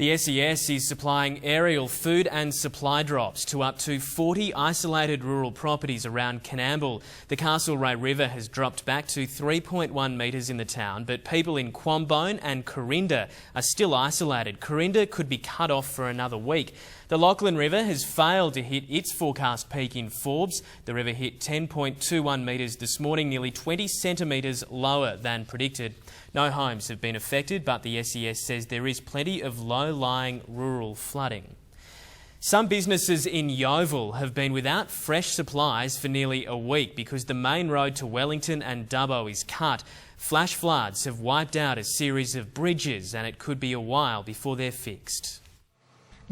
The SES is supplying aerial food and supply drops to up to 40 isolated rural properties around Coonamble. The Castlereagh River has dropped back to 3.1 metres in the town, but people in Quambone and Corinda are still isolated. Corinda could be cut off for another week. The Lachlan River has failed to hit its forecast peak in Forbes. The river hit 10.21 metres this morning, nearly 20 centimetres lower than predicted. No homes have been affected, but the SES says there is plenty of low-lying rural flooding. Some businesses in Yeovil have been without fresh supplies for nearly a week because the main road to Wellington and Dubbo is cut. Flash floods have wiped out a series of bridges and it could be a while before they're fixed.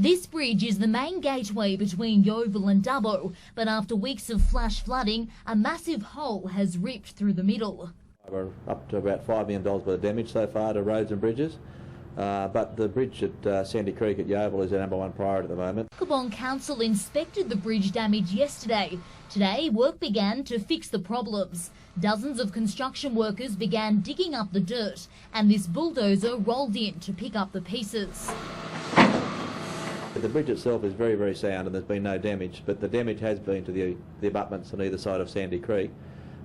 This bridge is the main gateway between Yeovil and Dubbo, but after weeks of flash flooding, a massive hole has ripped through the middle. We're up to about $5 million worth of damage so far to roads and bridges, but the bridge at Sandy Creek at Yeovil is our #1 priority at the moment. Coombong Council inspected the bridge damage yesterday. Today, work began to fix the problems. Dozens of construction workers began digging up the dirt, and this bulldozer rolled in to pick up the pieces. The bridge itself is very, very sound and there's been no damage, but the damage has been to the abutments on either side of Sandy Creek.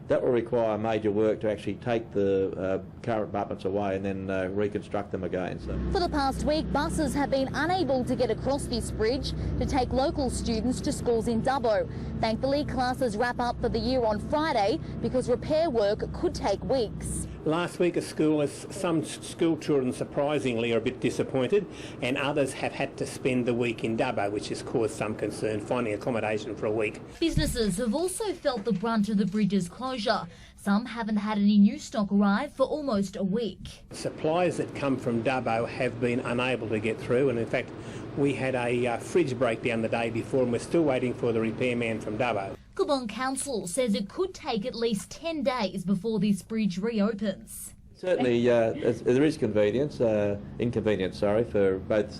That will require major work to actually take the current abutments away and then reconstruct them again. For the past week, buses have been unable to get across this bridge to take local students to schools in Dubbo. Thankfully, classes wrap up for the year on Friday because repair work could take weeks. Last week at school, some school children surprisingly are a bit disappointed, and others have had to spend the week in Dubbo, which has caused some concern finding accommodation for a week. Businesses have also felt the brunt of the bridge's closure. Some haven't had any new stock arrive for almost a week. Supplies that come from Dubbo have been unable to get through, and in fact we had a fridge breakdown the day before and we're still waiting for the repairman from Dubbo. Coombong Council says it could take at least 10 days before this bridge reopens. Certainly there is inconvenience for both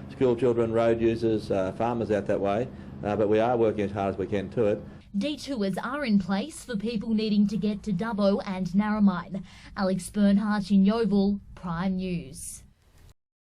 school children, road users, farmers out that way, but we are working as hard as we can to it. Detours are in place for people needing to get to Dubbo and Narromine. Alex Bernhardt in Yeovil, Prime News.